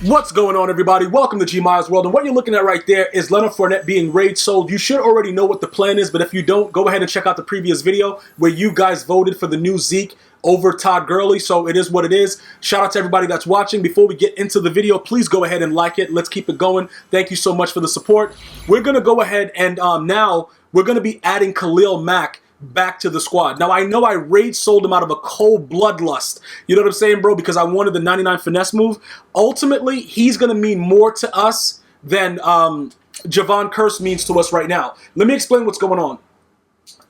What's going on, everybody? Welcome to GmiasWorld, and what you're looking at right there is Leonard Fournette being raid sold. You should already know what the plan is, but if you don't, go ahead and check out the previous video where you guys voted for the new Zeke over Todd Gurley, so it is what it is. Shout out to everybody that's watching. Before we get into the video, please go ahead and like it. Let's keep it going. Thank you so much for the support. We're going to go ahead and now we're going to be adding KHALIL MACK back to the squad. Now, I know I raid sold him out of a cold bloodlust. You know what I'm saying, bro? Because I wanted the 99 finesse move. Ultimately, he's going to mean more to us than JEVON KEARSE means to us right now. Let me explain what's going on.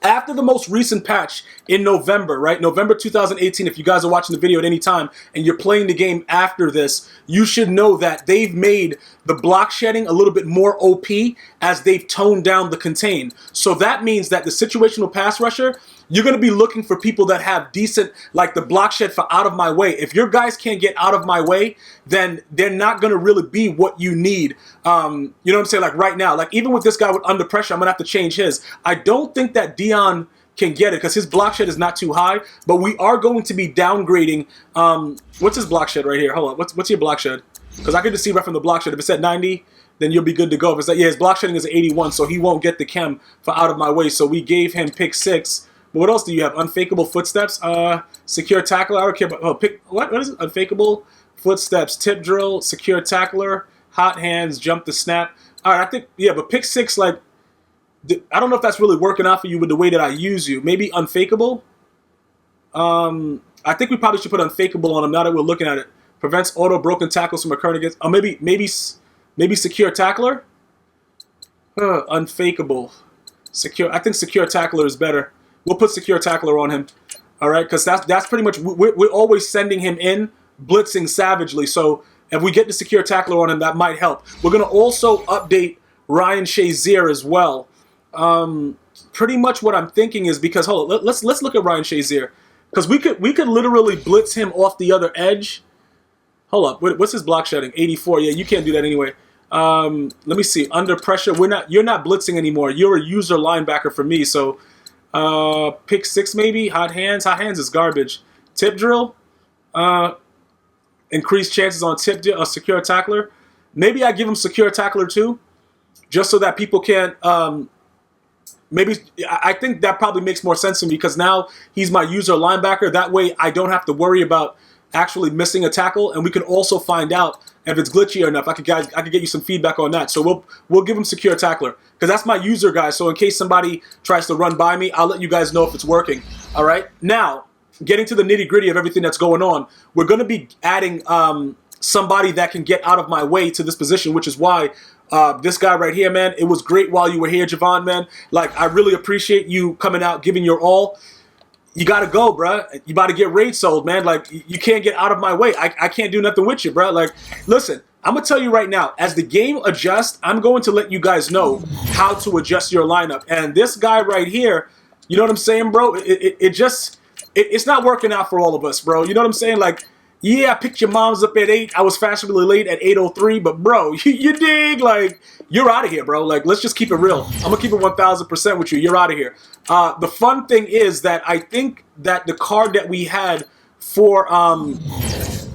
After the most recent patch in November, right? November 2018, if you guys are watching the video at any time and you're playing the game after this, you should know that they've made the block shedding a little bit more OP as they've toned down the contain. So that means that the situational pass rusher, you're going to be looking for people that have decent, like the block shed for out of my way. If your guys can't get out of my way, then they're not going to really be what you need. You know what I'm saying? Like right now, like even with this guy with under pressure, I'm going to have to change his. I don't think that DEION can get it because his block shed is not too high, but we are going to be downgrading. What's his block shed right here? Hold on. What's your block shed? Because I can just see right from the block shed. If it's at 90, then you'll be good to go. If it's like, yeah, his block shedding is at 81, so he won't get the chem for out of my way. So we gave him pick 6. But what else do you have? Unfakeable footsteps, secure tackler. I don't care about what is it? Unfakeable footsteps, tip drill, secure tackler, hot hands, jump the snap. All right, I think but pick 6, like I don't know if that's really working out for you with the way that I use you. Maybe unfakeable. I think we probably should put unfakeable on him now that we're looking at it. Prevents auto broken tackles from occurring against. Oh, maybe secure tackler. Unfakeable, secure. I think secure tackler is better. We'll put secure tackler on him, all right? Because that's pretty much, we're always sending him in, blitzing savagely. So if we get the secure tackler on him, that might help. We're going to also update Ryan SHAZIER as well. Pretty much what I'm thinking is because, hold on, let's look at Ryan SHAZIER. Because we could literally blitz him off the other edge. Hold up, what's his block shedding? 84, yeah, you can't do that anyway. Let me see, under pressure, you're not blitzing anymore. You're a user linebacker for me, so... pick 6 maybe. Hot hands is garbage. Tip drill, increased chances on tip drill. A secure tackler, maybe I give him secure tackler too, just so that people can't maybe I think that probably makes more sense to me because now he's my user linebacker. That way I don't have to worry about actually missing a tackle, and we can also find out if it's glitchy enough. I could get you some feedback on that. So we'll give him secure tackler because that's my user guy. So in case somebody tries to run by me, I'll let you guys know if it's working. All right. Now, getting to the nitty gritty of everything that's going on, we're going to be adding somebody that can get out of my way to this position, which is why this guy right here, man, it was great while you were here, JEVON, man. Like, I really appreciate you coming out, giving your all. You got to go, bruh. You about to get raid sold, man. Like, you can't get out of my way. I can't do nothing with you, bruh. Like, listen, I'm going to tell you right now, as the game adjusts, I'm going to let you guys know how to adjust your lineup. And this guy right here, you know what I'm saying, bro? It's not working out for all of us, bro. You know what I'm saying? Like, yeah, I picked your moms up at 8. I was fashionably late at 8:03, but bro, you dig? Like, you're out of here, bro. Like, let's just keep it real. I'm gonna keep it 1,000% with you. You're out of here. The fun thing is that I think that the card that we had for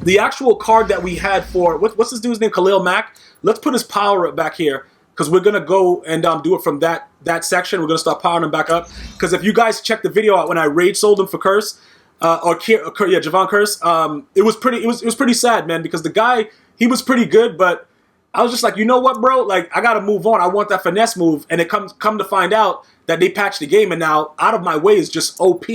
the actual card that we had for what's this dude's name? KHALIL MACK. Let's put his power up back here because we're gonna go and do it from that section. We're gonna start powering him back up because if you guys check the video out when I raid sold him for KEARSE. JEVON KEARSE. It was pretty sad, man, because the guy, he was pretty good, but I was just like, you know what, bro? Like, I gotta move on. I want that finesse move, and it come to find out that they patched the game, and now out of my way is just OP.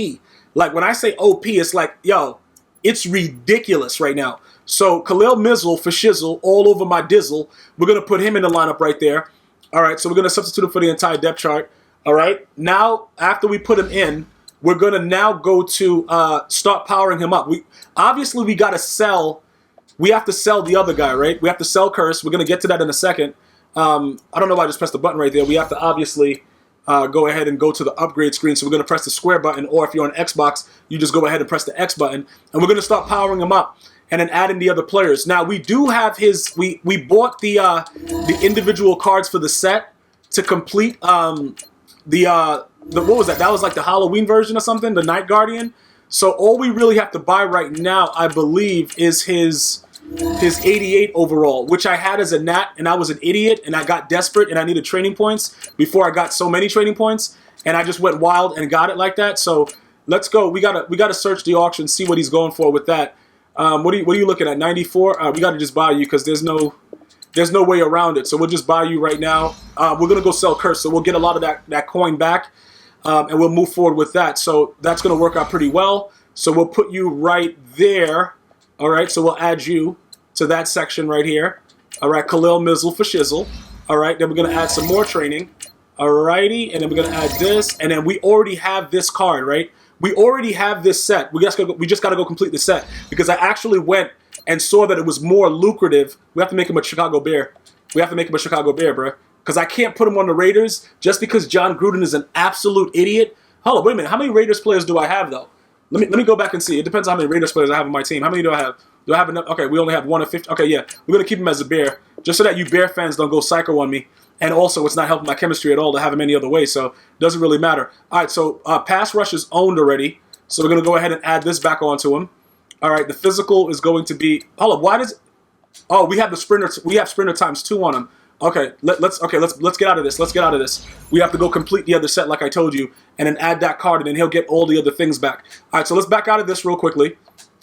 Like, when I say OP, it's like, yo, it's ridiculous right now. So KHALIL Mizzle for shizzle all over my dizzle. We're gonna put him in the lineup right there. All right, so we're gonna substitute him for the entire depth chart. All right, now after we put him in, we're going to now go to start powering him up. Obviously, we got to sell. We have to sell the other guy, right? We have to sell KEARSE. We're going to get to that in a second. I don't know why I just pressed the button right there. We have to obviously go ahead and go to the upgrade screen. So we're going to press the square button, or if you're on Xbox, you just go ahead and press the X button. And we're going to start powering him up and then adding the other players. Now, we do have his... We bought the individual cards for the set to complete what was that? That was like the Halloween version or something, the Night Guardian. So all we really have to buy right now, I believe, is his his 88 overall, which I had as a nat, and I was an idiot, and I got desperate, and I needed training points before I got so many training points, and I just went wild and got it like that. So let's go. We gotta search the auction, see what he's going for with that. What are you looking at? 94. We gotta just buy you because there's no way around it. So we'll just buy you right now. We're gonna go sell Curse, so we'll get a lot of that coin back, and we'll move forward with that. So that's gonna work out pretty well. So we'll put you right there. All right, so we'll add you to that section right here. All right, KHALIL Mizzle for Shizzle. All right, then we're going to add some more training. All righty, and then we're going to add this. And then we already have this card, right? We already have this set. We just got to go complete the set because I actually went and saw that it was more lucrative. We have to make him a Chicago Bear. We have to make him a Chicago Bear, bro. Because I can't put him on the Raiders just because John Gruden is an absolute idiot. Hold on, wait a minute. How many Raiders players do I have, though? Let me go back and see. It depends on how many Raiders players I have on my team. How many do I have? Do I have enough? Okay, we only have 1 of 50. Okay, yeah. We're going to keep him as a Bear, just so that you Bear fans don't go psycho on me. And also, it's not helping my chemistry at all to have him any other way, so it doesn't really matter. All right, so pass rush is owned already, so we're going to go ahead and add this back onto him. All right, the physical is going to be... Hold up, why does... Oh, we have the sprinter. We have sprinter ×2 on him. Okay, let's get out of this. Let's get out of this. We have to go complete the other set like I told you, and then add that card, and then he'll get all the other things back. All right, so let's back out of this real quickly.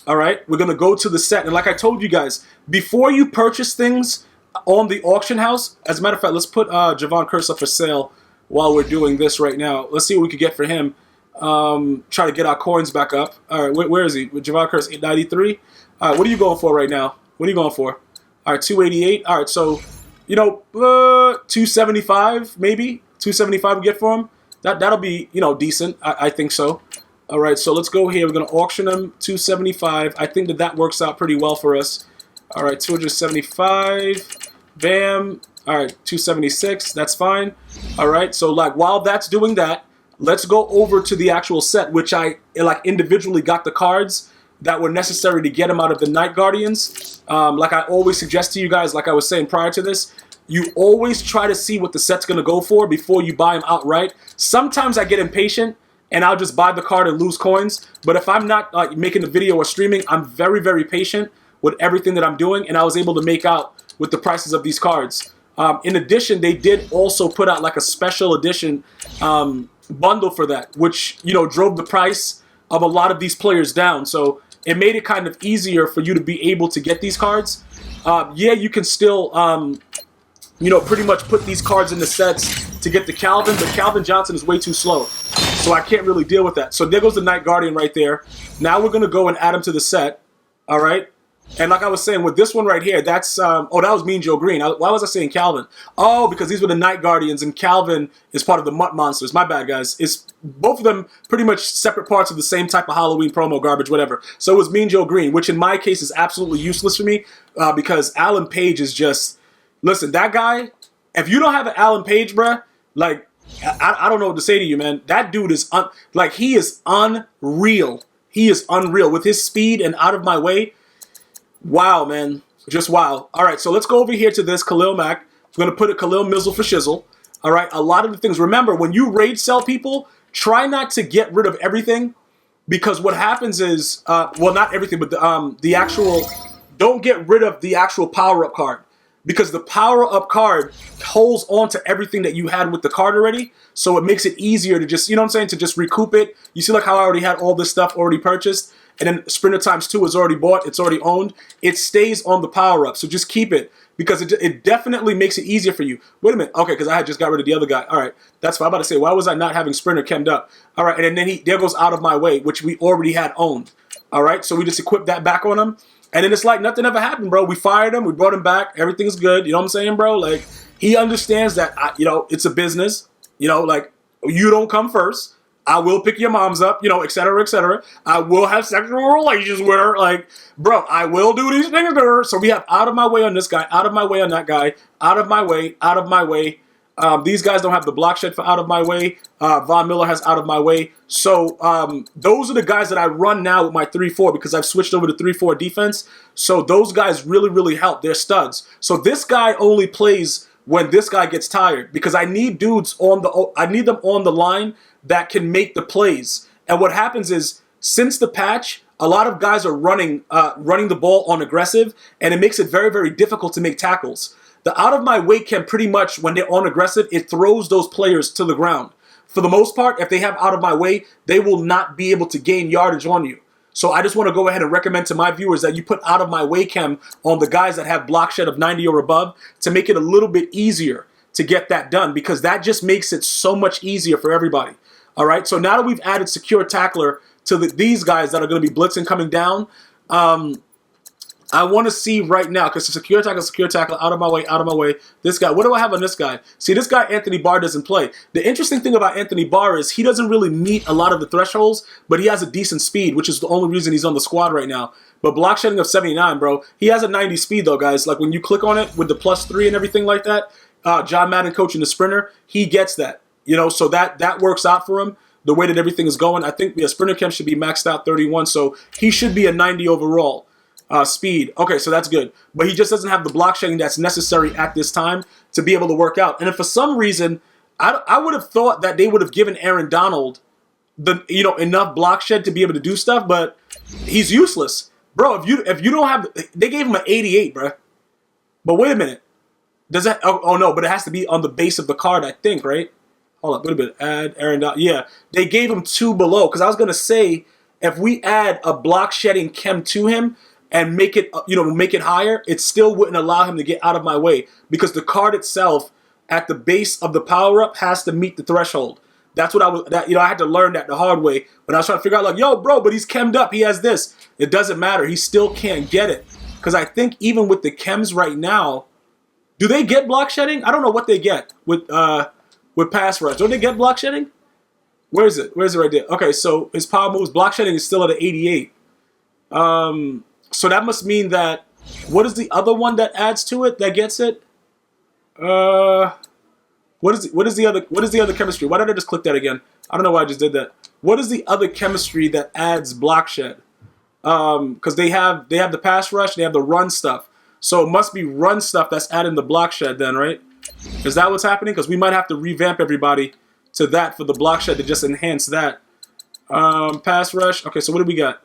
All right, we're gonna go to the set, and like I told you guys, before you purchase things on the auction house, as a matter of fact, let's put JEVON Curse up for sale while we're doing this right now. Let's see what we could get for him. Try to get our coins back up. All right, where is he? With JEVON Curse 893. All right, what are you going for right now? What are you going for? All right, 288. All right, so. You know, 275 maybe 275 we get for him. That'll be, you know, decent. I think so. All right, so let's go here. We're gonna auction him 275. I think that works out pretty well for us. All right, 275. Bam. All right, 276. That's fine. All right, so like while that's doing that, let's go over to the actual set, which I like individually got the cards that were necessary to get him out of the Night Guardians. Like I always suggest to you guys, like I was saying prior to this, you always try to see what the set's going to go for before you buy him outright. Sometimes I get impatient and I'll just buy the card and lose coins. But if I'm not making the video or streaming, I'm very, very patient with everything that I'm doing. And I was able to make out with the prices of these cards. In addition, they did also put out like a special edition bundle for that, which, you know, drove the price of a lot of these players down. So it made it kind of easier for you to be able to get these cards. Yeah, you can still, you know, pretty much put these cards in the sets to get the Calvin, but Calvin Johnson is way too slow. So I can't really deal with that. So there goes the Night Guardian right there. Now we're going to go and add him to the set. All right. And like I was saying, with this one right here, that's, oh, that was Mean Joe Green. Why was I saying Calvin? Oh, because these were the Night Guardians, and Calvin is part of the Mutt Monsters. My bad, guys. It's both of them pretty much separate parts of the same type of Halloween promo garbage, whatever. So it was Mean Joe Green, which in my case is absolutely useless for me because Alan Page is just, listen, that guy, if you don't have an Alan Page, bruh, like, I don't know what to say to you, man. That dude is, like, he is unreal. He is unreal with his speed and out of my way. Wow, man. Just wow. All right, so let's go over here to this KHALIL MACK. We're going to put a KHALIL Mizzle for Shizzle. All right, a lot of the things. Remember, when you raid sell people, try not to get rid of everything because what happens is, well, not everything, but the actual, don't get rid of the actual power-up card because the power-up card holds on to everything that you had with the card already, so it makes it easier to just, you know what I'm saying, to just recoup it. You see like how I already had all this stuff already purchased? And then Sprinter ×2 is already bought. It's already owned. It stays on the power-up. So just keep it because it definitely makes it easier for you. Wait a minute. Okay, because I had just got rid of the other guy. All right. That's what I'm about to say. Why was I not having Sprinter chemmed up? All right. And then there goes Out of My Way, which we already had owned. All right. So we just equipped that back on him. And then it's like nothing ever happened, bro. We fired him. We brought him back. Everything's good. You know what I'm saying, bro? Like, he understands that, you know, it's a business. You know, like, you don't come first. I will pick your moms up, you know, et cetera, et cetera. I will have sexual relations with her. Like, bro, I will do these things to her. So we have Out of My Way on this guy, Out of My Way on that guy, Out of My Way, Out of My Way. These guys don't have the block shed for Out of My Way. Von Miller has Out of My Way. So those are the guys that I run now with my 3-4 because I've switched over to 3-4 defense. So those guys really, really help. They're studs. So this guy only plays when this guy gets tired because I need dudes on the, I need them on the line that can make the plays. And what happens is, since the patch, a lot of guys are running the ball on aggressive, and it makes it very, very difficult to make tackles. The out of my way chem pretty much, when they're on aggressive, it throws those players to the ground. For the most part, if they have out of my way, they will not be able to gain yardage on you. So I just want to go ahead and recommend to my viewers that you put out of my way chem on the guys that have block shed of 90 or above to make it a little bit easier to get that done, because that just makes it so much easier for everybody. All right, so now that we've added secure tackler to these guys that are going to be blitzing coming down, I want to see right now, because secure tackle, out of my way. This guy, what do I have on this guy? See, this guy, Anthony Barr, doesn't play. The interesting thing about Anthony Barr is he doesn't really meet a lot of the thresholds, but he has a decent speed, which is the only reason he's on the squad right now. But block shedding of 79, bro. He has a 90 speed, though, guys. Like, when you click on it with the +3 and everything like that, John Madden coaching the sprinter, he gets that. You know, so that works out for him, the way that everything is going. I think the sprinter chem should be maxed out 31, so he should be a 90 overall. Speed. Okay, so that's good. But he just doesn't have the block shedding that's necessary at this time to be able to work out. And if for some reason, I would have thought that they would have given Aaron Donald enough block shed to be able to do stuff, but he's useless. Bro, if you don't have, they gave him an 88, bro. But wait a minute. Does that, oh no, but it has to be on the base of the card, I think, right? Hold up, wait a minute. Add Aaron Donald. Yeah, they gave him 2 below, because I was going to say, if we add a block shedding chem to him, and make it, make it higher, it still wouldn't allow him to get out of my way, because the card itself at the base of the power up has to meet the threshold. That's what I had to learn that the hard way when I was trying to figure out, like, yo, bro, but he's chemmed up, he has this. It doesn't matter, he still can't get it, because I think even with the chems right now, do they get block shedding? I don't know what they get with pass rush. Don't they get block shedding? Where is it? Where is it right there? Okay, so his power moves, block shedding is still at an 88. So that must mean that, what is the other one that adds to it, that gets it? What is the other chemistry? Why did I just click that again? I don't know why I just did that. What is the other chemistry that adds block shed? Because they have the pass rush, they have the run stuff. So it must be run stuff that's adding the block shed then, right? Is that what's happening? Because we might have to revamp everybody to that for the block shed to just enhance that. Pass rush. Okay, so what do we got?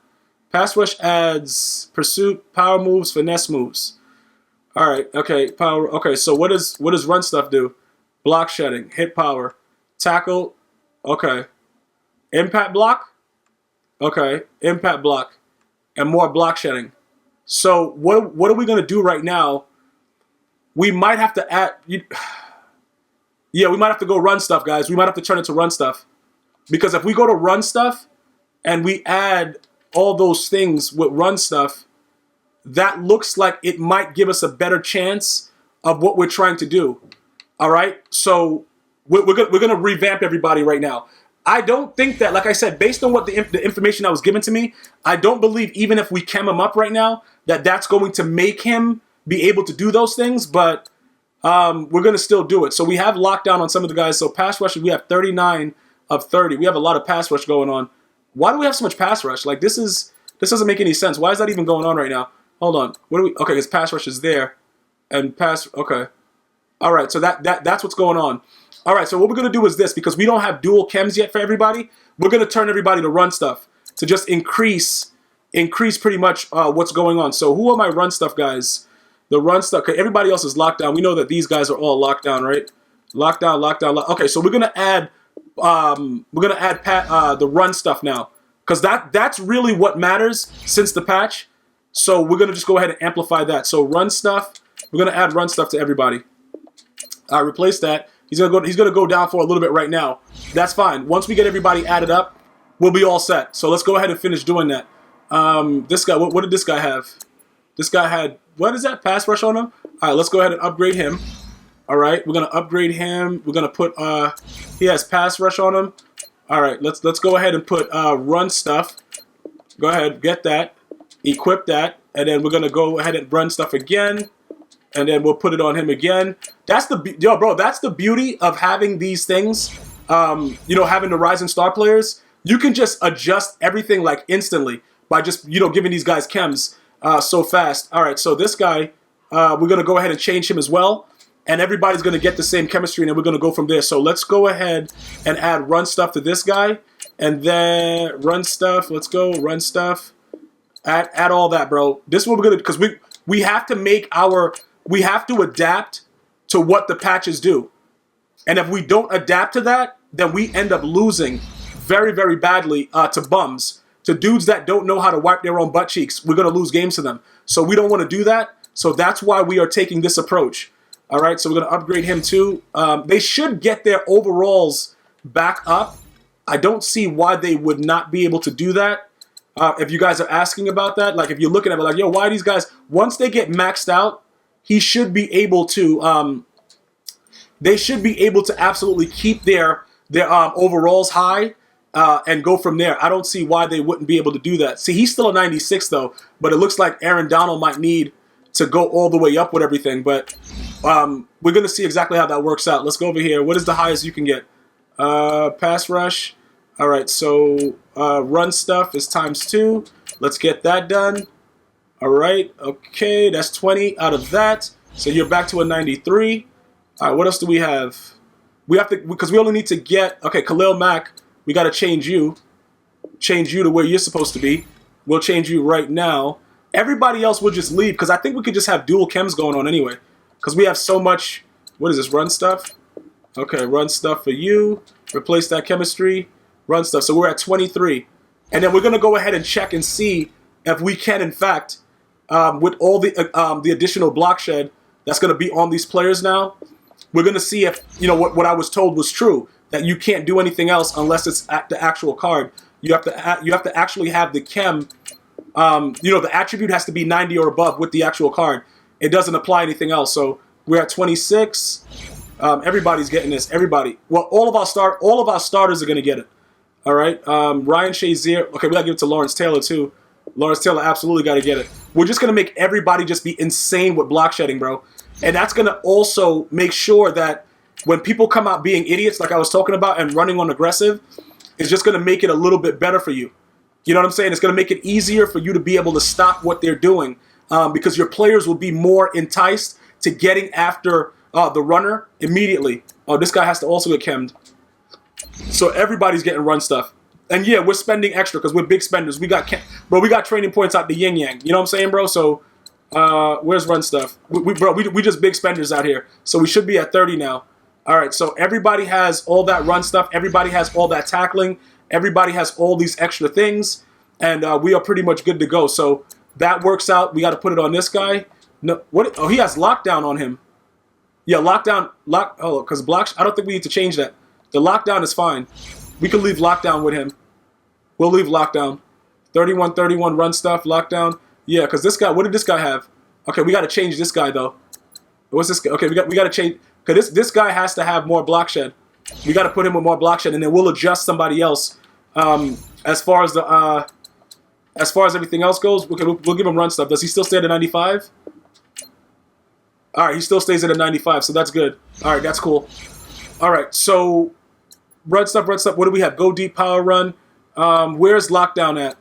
Pass rush adds pursuit, power moves, finesse moves. All right, okay, power. Okay, so what does run stuff do? Block shedding, hit power, tackle. Okay, impact block. Okay, impact block, and more block shedding. So what are we gonna do right now? We might have to add. Yeah, we might have to go run stuff, guys. We might have to turn it to run stuff, because if we go to run stuff and we add all those things with run stuff, that looks like it might give us a better chance of what we're trying to do. All right, so we're gonna revamp everybody right now. I don't think that, like I said, based on what the information that was given to me, I don't believe even if we chem him up right now that that's going to make him be able to do those things. But we're gonna still do it. So we have lockdown on some of the guys. So pass rush, we have 39 of 30. We have a lot of pass rush going on. Why do we have so much pass rush? Like, this doesn't make any sense. Why is that even going on right now? Hold on. What do we? Okay, because pass rush is there, and pass. Okay, all right. So that's what's going on. All right. So what we're gonna do is this, because we don't have dual chems yet for everybody. We're gonna turn everybody to run stuff to just increase pretty much what's going on. So who are my run stuff guys? The run stuff. Okay, everybody else is locked down. We know that these guys are all locked down, right? Lockdown. Okay, so we're gonna add. The run stuff now, because that's really what matters since the patch. So we're gonna just go ahead and amplify that. So run stuff, we're gonna add run stuff to everybody. Replace that. He's gonna go down for a little bit right now. That's fine. Once we get everybody added up, we'll be all set. So let's go ahead and finish doing that. This guy, what did this guy have? This guy had, what is that? Pass rush on him? All right, let's go ahead and upgrade him. All right, we're gonna upgrade him. We're gonna put he has pass rush on him. All right, let's go ahead and put run stuff. Go ahead, get that, equip that, and then we're gonna go ahead and run stuff again, and then we'll put it on him again. That's the bro. That's the beauty of having these things. Having the Rising Star players, you can just adjust everything like instantly by just giving these guys chems so fast. All right, so this guy, we're gonna go ahead and change him as well. And everybody's going to get the same chemistry, and then we're going to go from there. So let's go ahead and add run stuff to this guy. And then run stuff. Let's go run stuff. Add all that, bro. This is what we're gonna, because we have to we have to adapt to what the patches do. And if we don't adapt to that, then we end up losing very, very badly to bums, to dudes that don't know how to wipe their own butt cheeks. We're gonna lose games to them. So we don't want to do that. So that's why we are taking this approach. All right, so we're gonna upgrade him too. They should get their overalls back up. I don't see why they would not be able to do that. If you guys are asking about that, like if you're looking at it like, yo, why are these guys, once they get maxed out, he should be able to, they should be able to absolutely keep their overalls high and go from there. I don't see why they wouldn't be able to do that. See, he's still a 96 though, but it looks like Aaron Donald might need to go all the way up with everything, but we're going to see exactly how that works out. Let's go over here. What is the highest you can get? Pass rush. All right, so run stuff is ×2. Let's get that done. All right, okay, that's 20 out of that. So you're back to a 93. All right, what else do we have? We have to, because we only need to get, okay, KHALIL Mack, we got to change you to where you're supposed to be. We'll change you right now. Everybody else will just leave, because I think we could just have dual chems going on anyway, because we have so much, what is this, run stuff? Okay, run stuff for you. Replace that chemistry. Run stuff. So we're at 23. And then we're going to go ahead and check and see if we can, in fact, with all the additional block shed that's going to be on these players now, we're going to see if, you know, what I was told was true, that you can't do anything else unless it's at the actual card. You have to actually have the chem, you know, the attribute has to be 90 or above with the actual card. It doesn't apply anything else. So we're at 26. Everybody's getting this. Everybody. Well, all of our starters are going to get it. All right. Ryan Shazier. Okay, we got to give it to Lawrence Taylor too. Lawrence Taylor absolutely got to get it. We're just going to make everybody just be insane with block shedding, bro. And that's going to also make sure that when people come out being idiots, like I was talking about, and running on aggressive, it's just going to make it a little bit better for you. You know what I'm saying? It's going to make it easier for you to be able to stop what they're doing, because your players will be more enticed to getting after the runner immediately. Oh, this guy has to also get chemmed. So everybody's getting run stuff. And yeah, we're spending extra because we're big spenders. We got training points out the yin yang. You know what I'm saying, bro? So where's run stuff? We just big spenders out here. So we should be at 30 now. All right, so everybody has all that run stuff. Everybody has all that tackling. Everybody has all these extra things. And we are pretty much good to go. So that works out. We got to put it on this guy. No, what? Oh, he has lockdown on him. Yeah, lockdown. Oh, because blocks. I don't think we need to change that. The lockdown is fine. We can leave lockdown with him. We'll leave lockdown. 31-31 run stuff, lockdown. Yeah, because this guy, what did this guy have? Okay, we got to change this guy, though. What's this guy? Okay, we got to change. Because this guy has to have more block shed. We got to put him with more block shed, and then we'll adjust somebody else. As far as everything else goes, we'll give him run stuff. Does he still stay at a 95? All right, he still stays at a 95, so that's good. All right, that's cool. All right, so run stuff. What do we have? Go deep, power run. Where's lockdown at?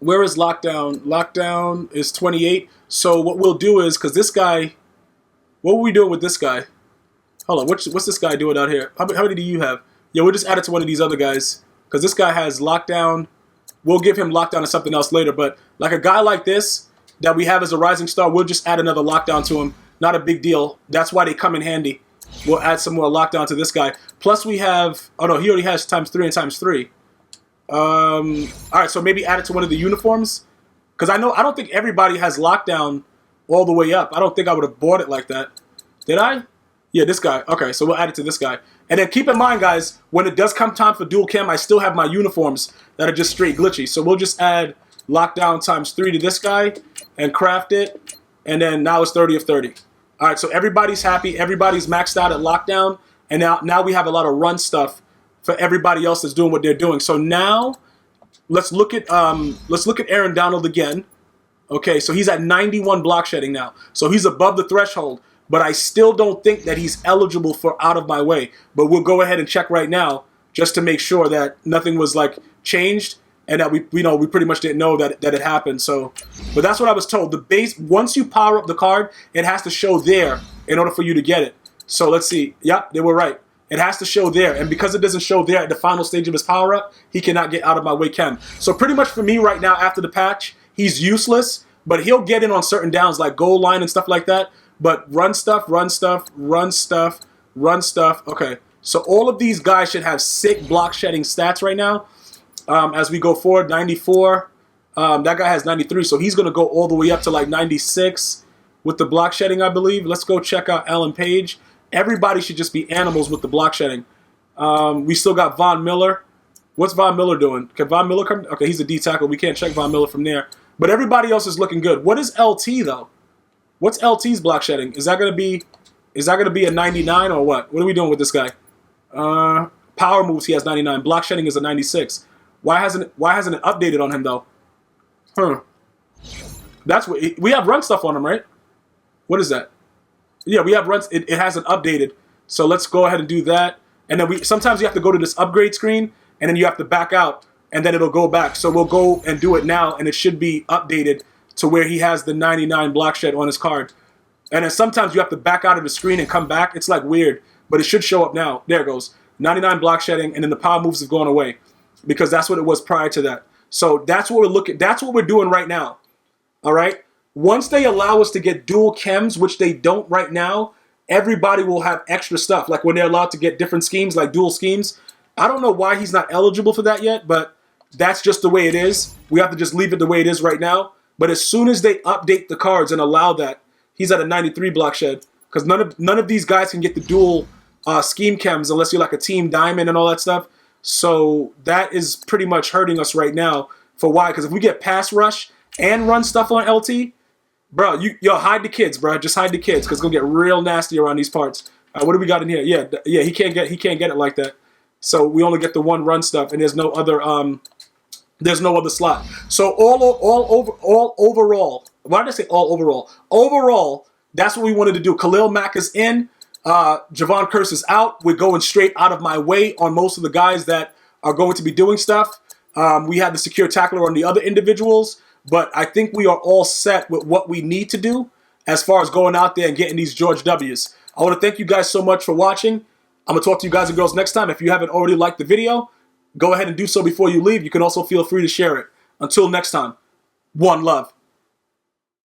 Where is lockdown? Lockdown is 28. So what we'll do is, because this guy, what were we doing with this guy? Hold on, what's this guy doing out here? How many do you have? Yeah, we'll just add it to one of these other guys, because this guy has lockdown. We'll give him lockdown or something else later, but like a guy like this that we have as a rising star, we'll just add another lockdown to him. Not a big deal. That's why they come in handy. We'll add some more lockdown to this guy. Plus we have, oh no, he already has ×3 and ×3. All right, so maybe add it to one of the uniforms, because I don't think everybody has lockdown all the way up. I don't think I would have bought it like that. Did I? Yeah, this guy. Okay, so we'll add it to this guy. And then keep in mind, guys, when it does come time for dual chem, I still have my uniforms that are just straight glitchy. So we'll just add lockdown ×3 to this guy and craft it. And then now it's 30 of 30. All right, so everybody's happy. Everybody's maxed out at lockdown. And now we have a lot of run stuff for everybody else that's doing what they're doing. So now let's look at Aaron Donald again. Okay, so he's at 91 block shedding now. So he's above the threshold. But I still don't think that he's eligible for out of my way. But we'll go ahead and check right now just to make sure that nothing was like changed and that we pretty much didn't know that it happened. So, but that's what I was told. The base, once you power up the card, it has to show there in order for you to get it. So let's see. Yep, they were right. It has to show there, and because it doesn't show there at the final stage of his power up, he cannot get out of my way chem. So pretty much for me right now after the patch, he's useless, but he'll get in on certain downs like goal line and stuff like that. But run stuff, run stuff, run stuff, run stuff. Okay, so all of these guys should have sick block shedding stats right now. As we go forward, 94. That guy has 93, so he's going to go all the way up to like 96 with the block shedding, I believe. Let's go check out Alan Page. Everybody should just be animals with the block shedding. We still got Von Miller. What's Von Miller doing? Can Von Miller come? Okay, he's a D tackle. We can't check Von Miller from there. But everybody else is looking good. What is LT though? What's LT's block shedding? Is that gonna be a 99 or what? What are we doing with this guy? Power moves, he has 99. Block shedding is a 96. Why hasn't it updated on him though? That's what we have run stuff on him, right? What is that? Yeah, we have runs. It hasn't updated. So let's go ahead and do that. And then sometimes you have to go to this upgrade screen, and then you have to back out, and then it'll go back. So we'll go and do it now, and it should be updated to where he has the 99 block shed on his card. And then sometimes you have to back out of the screen and come back. It's like weird, but it should show up now. There it goes. 99 block shedding, and then the power moves have gone away because that's what it was prior to that. So that's what we're looking. That's what we're doing right now. All right. Once they allow us to get dual chems, which they don't right now, everybody will have extra stuff. Like when they're allowed to get different schemes, like dual schemes. I don't know why he's not eligible for that yet, but that's just the way it is. We have to just leave it the way it is right now. But as soon as they update the cards and allow that, he's at a 93 block shed because none of these guys can get the dual scheme chems unless you're like a team diamond and all that stuff. So that is pretty much hurting us right now. For why? Because if we get pass rush and run stuff on LT, bro, yo, hide the kids, bro. Just hide the kids because it's gonna get real nasty around these parts. What do we got in here? Yeah, he can't get it like that. So we only get the one run stuff, and there's no other slot. So all overall. Why did I say all overall? Overall, that's what we wanted to do. KHALIL Mack is in. JEVON KEARSE is out. We're going straight out of my way on most of the guys that are going to be doing stuff. We had the secure tackler on the other individuals, but I think we are all set with what we need to do as far as going out there and getting these George W's. I want to thank you guys so much for watching. I'm going to talk to you guys and girls next time. If you haven't already liked the video, go ahead and do so before you leave. You can also feel free to share it. Until next time, one love.